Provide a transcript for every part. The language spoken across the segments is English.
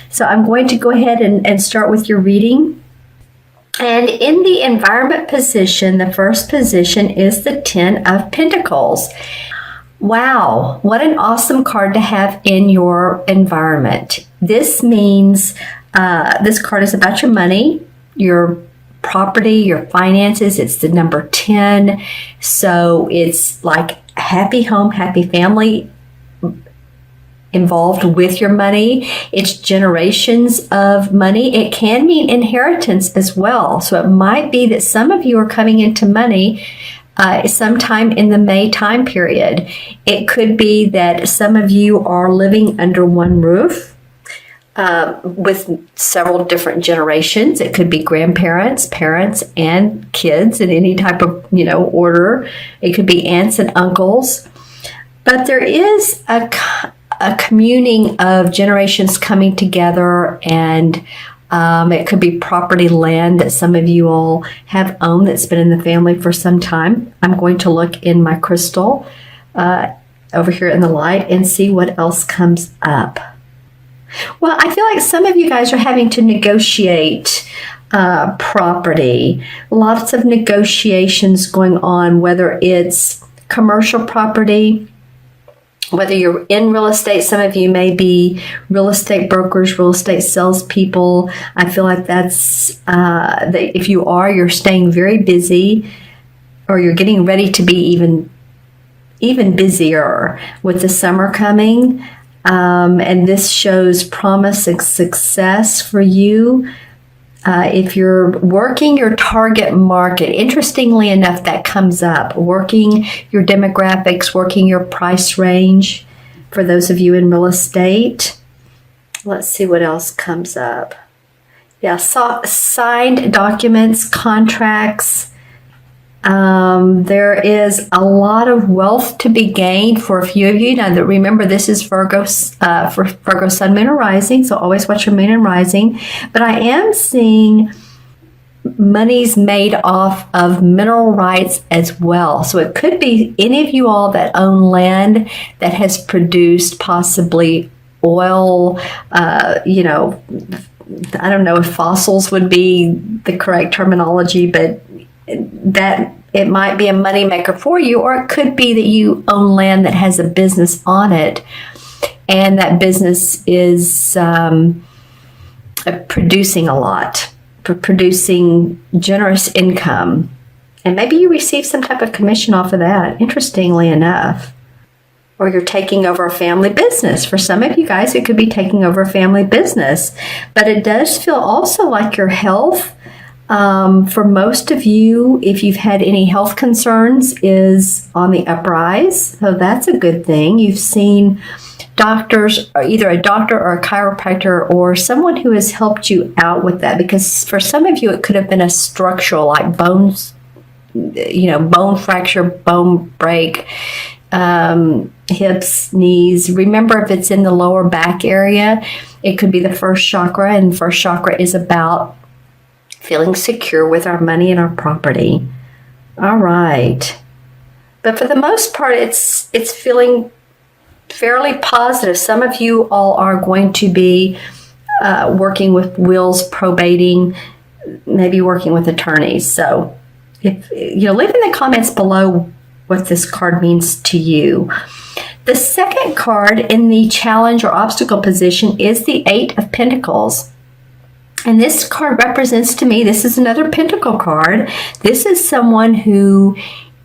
So I'm going to go ahead and start with your reading. And in the environment position, the first position is the 10 of Pentacles. Wow, what an awesome card to have in your environment. This means this card is about your money, your property, your finances. It's the number 10. So it's like happy home, happy family involved with your money. It's generations of money. It can mean inheritance as well. So it might be that some of you are coming into money sometime in the May time period. It could be that some of you are living under one roof with several different generations. It could be grandparents, parents, and kids in any type of, order. It could be aunts and uncles. But there is a communing of generations coming together, and it could be property, land that some of you all have owned that's been in the family for some time. I'm going to look in my crystal over here in the light and see what else comes up. Well, I feel like some of you guys are having to negotiate property. Lots of negotiations going on, whether it's commercial property, whether you're in real estate. Some of you may be real estate brokers, real estate salespeople. I feel like that's, if you are, you're staying very busy, or you're getting ready to be even busier with the summer coming. And this shows promise and success for you. If you're working your target market, interestingly enough, that comes up. Working your demographics, working your price range for those of you in real estate. Let's see what else comes up. Yeah, signed documents, contracts. There is a lot of wealth to be gained for a few of you. Now, remember, this is Virgo, for Virgo Sun, Moon, or Rising, so always watch your Moon and Rising. But I am seeing monies made off of mineral rights as well. So it could be any of you all that own land that has produced possibly oil, I don't know if fossils would be the correct terminology, but that it might be a moneymaker for you, or it could be that you own land that has a business on it, and that business is producing a lot, producing generous income, and maybe you receive some type of commission off of that, interestingly enough. Or you're taking over a family business. For some of you guys, it could be taking over a family business, but it does feel also like your health, for most of you, if you've had any health concerns, is on the uprise. So that's a good thing. You've seen doctors, or either a doctor or a chiropractor or someone who has helped you out with that. Because for some of you, it could have been a structural, like bones, bone fracture, bone break, hips, knees. Remember, if it's in the lower back area, it could be the first chakra, and the first chakra is about feeling secure with our money and our property. All right. But for the most part, it's feeling fairly positive. Some of you all are going to be working with wills, probating, maybe working with attorneys. So if leave in the comments below what this card means to you. The second card in the challenge or obstacle position is the 8 of Pentacles. And this card represents to me, this is another Pentacle card. This is someone who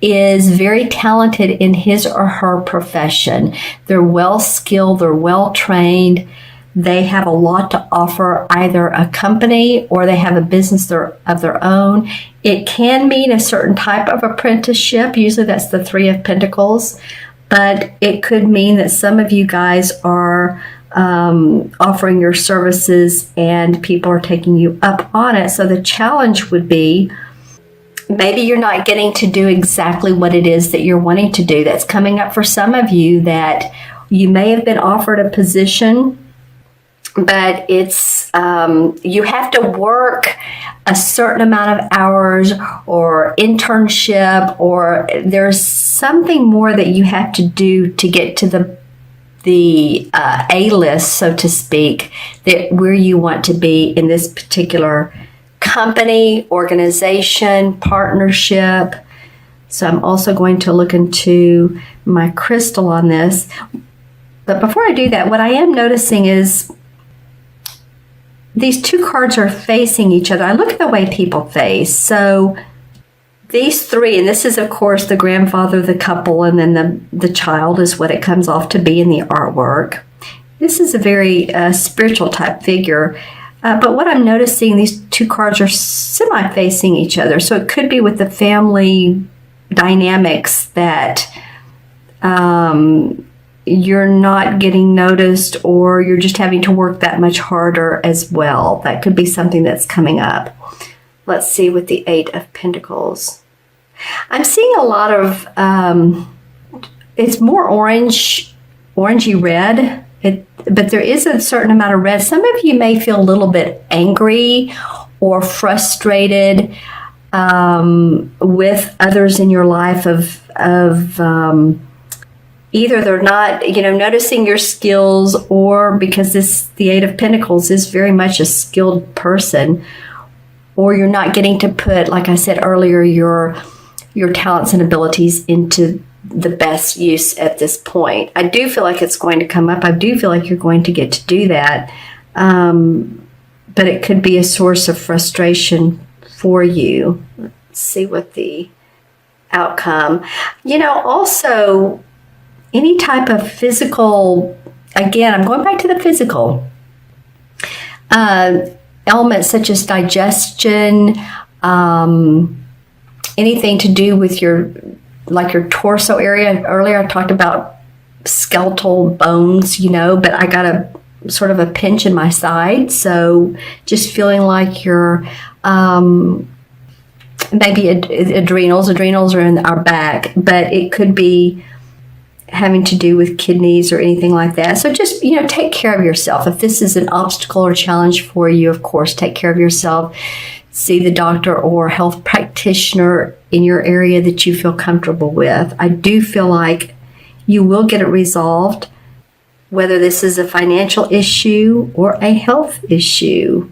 is very talented in his or her profession. They're well skilled, they're well trained. They have a lot to offer, either a company or they have a business of their own. It can mean a certain type of apprenticeship. Usually that's the 3 of Pentacles. But it could mean that some of you guys are offering your services and people are taking you up on it. So the challenge would be, maybe you're not getting to do exactly what it is that you're wanting to do. That's coming up for some of you, that you may have been offered a position, but it's you have to work a certain amount of hours or internship, or there's something more that you have to do to get to the the A-list, so to speak, that where you want to be in this particular company, organization, partnership. So I'm also going to look into my crystal on this. But before I do that, what I am noticing is these two cards are facing each other. I look at the way people face. So these three, and this is, of course, the grandfather, the couple, and then the child is what it comes off to be in the artwork. This is a very spiritual type figure. But what I'm noticing, these two cards are semi-facing each other. So it could be with the family dynamics that you're not getting noticed, or you're just having to work that much harder as well. That could be something that's coming up. Let's see with the Eight of Pentacles. I'm seeing a lot of, it's more orangey red, but there is a certain amount of red. Some of you may feel a little bit angry or frustrated with others in your life of either they're not, noticing your skills, or because the Eight of Pentacles is very much a skilled person, or you're not getting to put, like I said earlier, your talents and abilities into the best use at this point. I do feel like it's going to come up. I do feel like you're going to get to do that. But it could be a source of frustration for you. Let's see what the outcome. Also, any type of physical, again, I'm going back to the physical elements such as digestion, anything to do with your torso area. Earlier I talked about skeletal bones, but I got a sort of a pinch in my side. So just feeling like you're maybe adrenals are in our back, but it could be having to do with kidneys or anything like that. So just, take care of yourself. If this is an obstacle or challenge for you, of course, take care of yourself. See the doctor or health practitioner in your area that you feel comfortable with. I do feel like you will get it resolved, whether this is a financial issue or a health issue.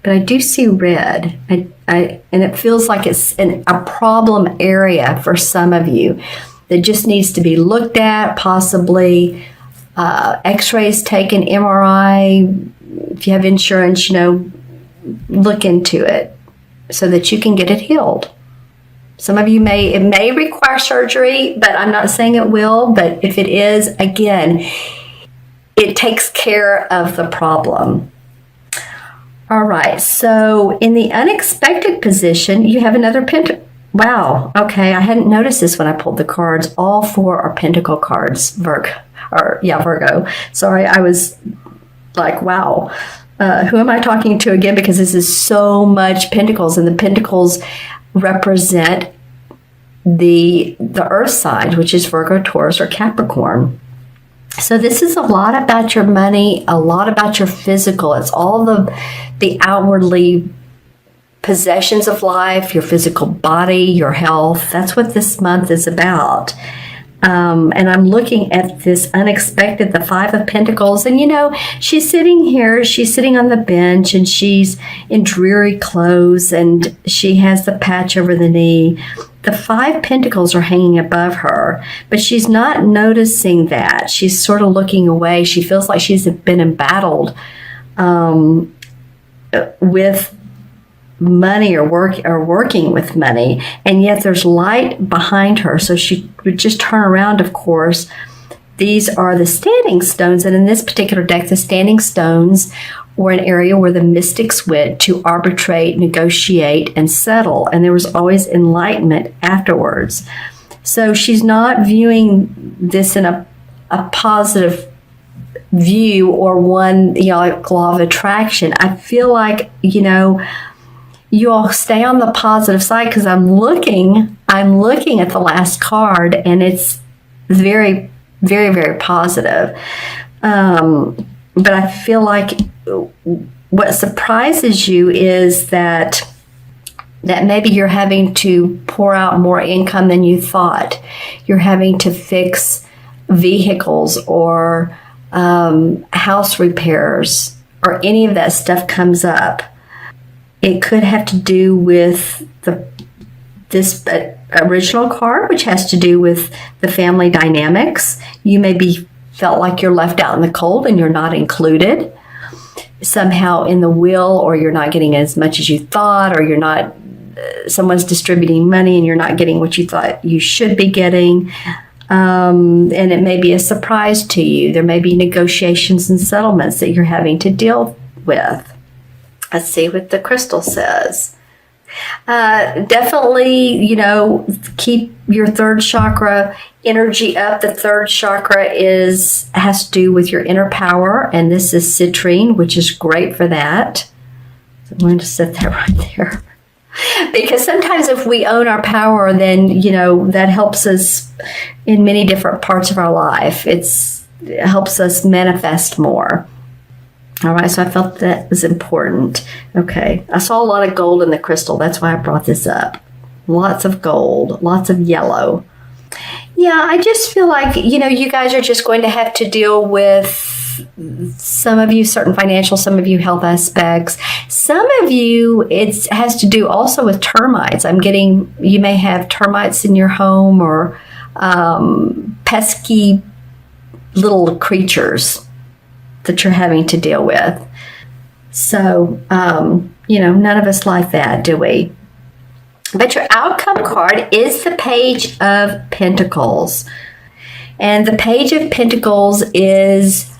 But I do see red, and it feels like it's a problem area for some of you that just needs to be looked at, possibly x-rays taken, MRI. If you have insurance, look into it so that you can get it healed. Some of you it may require surgery, but I'm not saying it will. But if it is, again, it takes care of the problem. All right, so in the unexpected position, you have another pentacle. Wow, okay, I hadn't noticed this when I pulled the cards. All four are pentacle cards, Virgo. Sorry, I was like, wow, who am I talking to again? Because this is so much pentacles, and the pentacles represent the earth signs, which is Virgo, Taurus, or Capricorn. So this is a lot about your money, a lot about your physical. It's all the outwardly possessions of life, your physical body, your health. That's what this month is about. And I'm looking at this unexpected, the Five of Pentacles. And, she's sitting here, she's sitting on the bench, and she's in dreary clothes, and she has the patch over the knee. The Five Pentacles are hanging above her, but she's not noticing that. She's sort of looking away. She feels like she's been embattled with money or working with money, and yet there's light behind her. So she would just turn around. Of course, these are the standing stones, and in this particular deck, the standing stones were an area where the mystics went to arbitrate, negotiate, and settle, and there was always enlightenment afterwards. So she's not viewing this in a positive view, or one, like law of attraction. I feel like, you all stay on the positive side, because I'm looking at the last card, and it's very, very, very positive. But I feel like what surprises you is that maybe you're having to pour out more income than you thought. You're having to fix vehicles or house repairs, or any of that stuff comes up, it could have to do with this original card, which has to do with the family dynamics. You may be felt like you're left out in the cold and you're not included somehow in the will, or you're not getting as much as you thought, or you're not, someone's distributing money and you're not getting what you thought you should be getting. And it may be a surprise to you. There may be negotiations and settlements that you're having to deal with. Let's see what the crystal says. Definitely, keep your third chakra energy up. The third chakra has to do with your inner power, and this is citrine, which is great for that. So I'm going to set that right there. Because sometimes if we own our power, then, that helps us in many different parts of our life. It helps us manifest more. All right, so I felt that was important. Okay, I saw a lot of gold in the crystal. That's why I brought this up. Lots of gold, lots of yellow. Yeah, I just feel like, you guys are just going to have to deal with, some of you, certain financial, some of you health aspects. Some of you, it has to do also with termites. You may have termites in your home, or pesky little creatures that you're having to deal with. So, none of us like that, do we? But your outcome card is the Page of Pentacles. And the Page of Pentacles is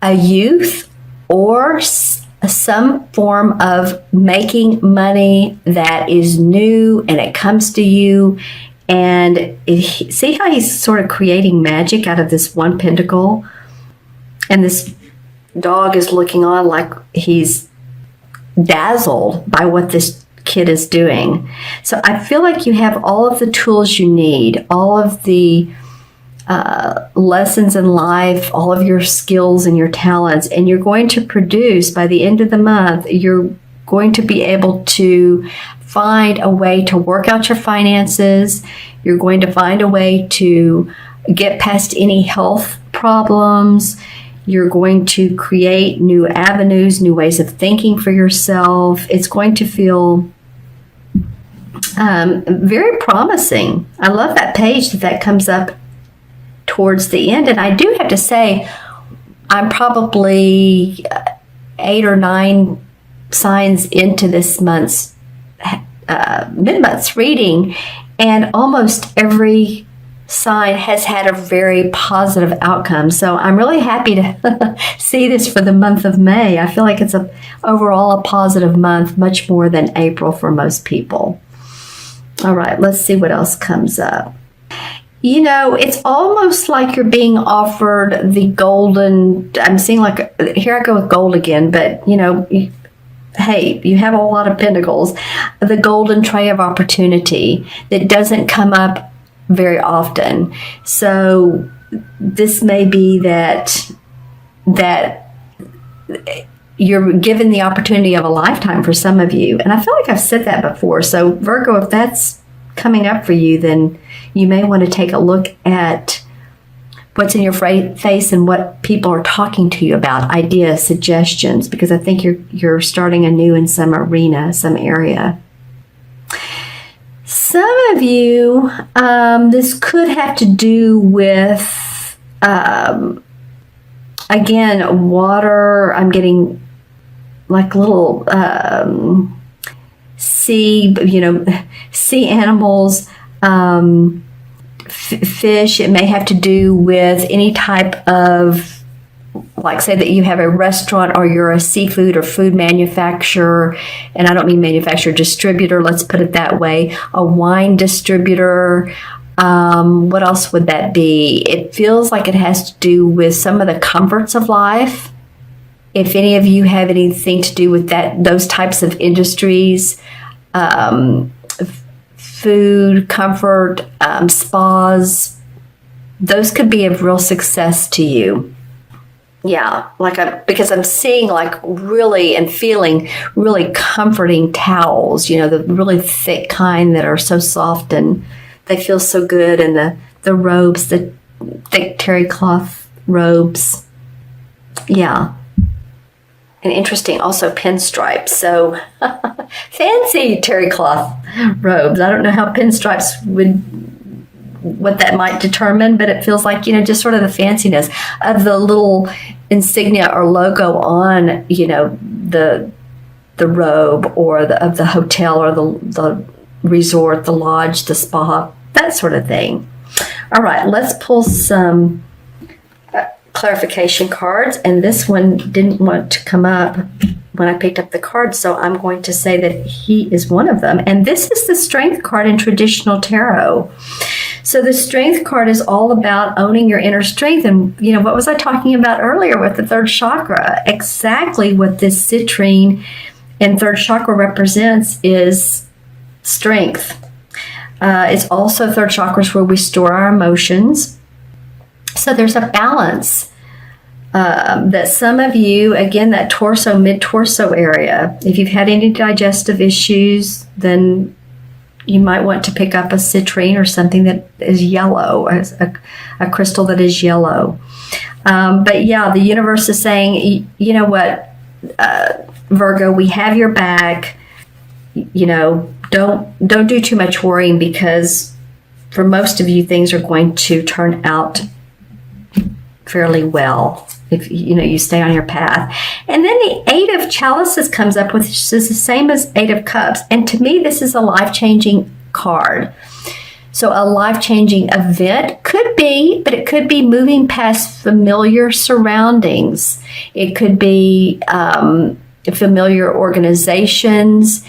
a youth or some form of making money that is new, and it comes to you. And see how he's sort of creating magic out of this one pentacle? And this dog is looking on like he's dazzled by what this kid is doing. So I feel like you have all of the tools you need, all of the lessons in life, all of your skills and your talents, and you're going to produce, by the end of the month, you're going to be able to find a way to work out your finances. You're going to find a way to get past any health problems. You're going to create new avenues, new ways of thinking for yourself. It's going to feel very promising. I love that page that comes up towards the end. And I do have to say, I'm probably 8 or 9 signs into this month's mid-month's reading, and almost every sign has had a very positive outcome. So I'm really happy to see this for the month of May. I feel like it's overall a positive month, much more than April for most people. All right, let's see what else comes up. It's almost like you're being offered the golden, I'm seeing like, here I go with gold again, but hey, you have a lot of pentacles, the golden tray of opportunity that doesn't come up very often. So this may be that you're given the opportunity of a lifetime for some of you. And I feel like I've said that before. So Virgo, if that's coming up for you, then you may want to take a look at what's in your face and what people are talking to you about, ideas, suggestions, because I think you're starting anew in some arena, some area. Some of you, this could have to do with, again, water. I'm getting like little sea animals, fish. It may have to do with any type of, like, say that you have a restaurant or you're a seafood or food manufacturer, and I don't mean manufacturer, distributor, let's put it that way, a wine distributor. What else would that be? It feels like it has to do with some of the comforts of life. If any of you have anything to do with those types of industries, food, comfort, spas, those could be of real success to you. Yeah, because I'm seeing like really and feeling really comforting towels, the really thick kind that are so soft and they feel so good, and the robes, the thick terry cloth robes. Yeah. And interesting, also pinstripes. So fancy terry cloth robes. I don't know how pinstripes what that might determine, but it feels like, just sort of the fanciness of the little insignia or logo on, the robe or of the hotel or the resort, the lodge, the spa, that sort of thing. All right, let's pull some clarification cards, and this one didn't want to come up when I picked up the card, so I'm going to say that he is one of them. And this is the Strength card in traditional tarot. So the Strength card is all about owning your inner strength. And, what was I talking about earlier with the third chakra? Exactly what this citrine and third chakra represents is strength. It's also third chakra is where we store our emotions. So there's a balance that some of you, again, that torso, mid-torso area, if you've had any digestive issues, then you might want to pick up a citrine or something that is yellow, a crystal that is yellow. But yeah, the universe is saying, you know what, Virgo, we have your back. Don't do too much worrying, because for most of you, things are going to turn out fairly well if you stay on your path. And then the Eight of Chalices comes up, which is the same as Eight of Cups. And to me, this is a life-changing card. So a life-changing event could be, but it could be moving past familiar surroundings. It could be familiar organizations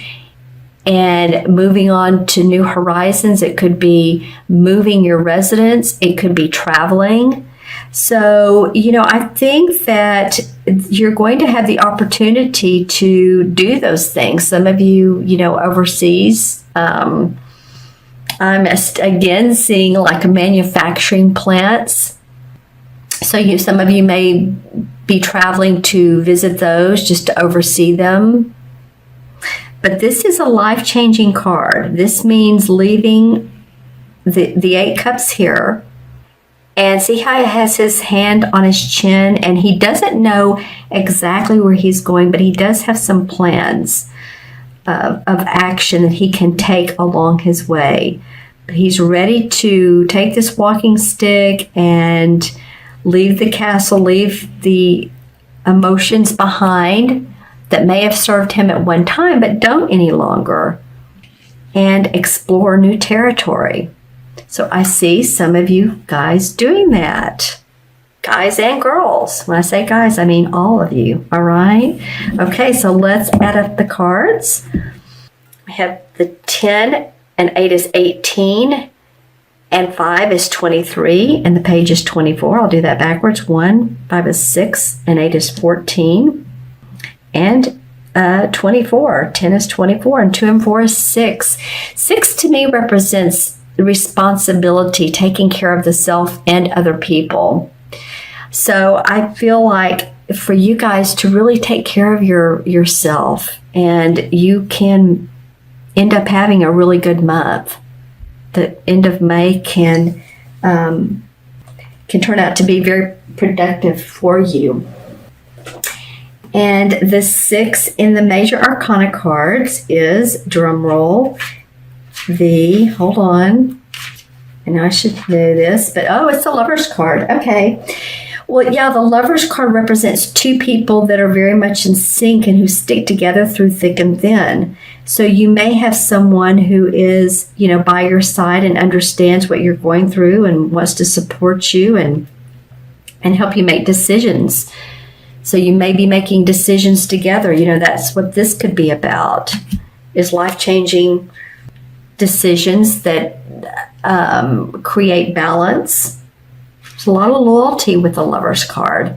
and moving on to new horizons. It could be moving your residence. It could be traveling. So, I think that you're going to have the opportunity to do those things. Some of you, overseas. I'm again seeing like manufacturing plants. So some of you may be traveling to visit those, just to oversee them. But this is a life-changing card. This means leaving the Eight Cups here. And see how he has his hand on his chin, and he doesn't know exactly where he's going, but he does have some plans of action that he can take along his way. But he's ready to take this walking stick and leave the castle, leave the emotions behind that may have served him at one time, but don't any longer, and explore new territory. So I see some of you guys doing that. Guys and girls. When I say guys, I mean all of you. All right? Okay, so let's add up the cards. We have the 10 and 8 is 18 and 5 is 23 and the page is 24. I'll do that backwards. 1, 5 is 6 and 8 is 14 and 24. 10 is 24 and 2 and 4 is 6. 6 to me represents the responsibility, taking care of the self and other people. So I feel like for you guys to really take care of yourself, and you can end up having a really good month. The end of May can turn out to be very productive for you. And the 6 in the major arcana cards is, drum roll, hold on, and I should know this, but it's the Lover's card. Okay. Well, yeah, the Lover's card represents two people that are very much in sync and who stick together through thick and thin. So you may have someone who is, by your side and understands what you're going through and wants to support you and help you make decisions. So you may be making decisions together. That's what this could be about, is life-changing decisions that create balance. There's a lot of loyalty with the Lover's card.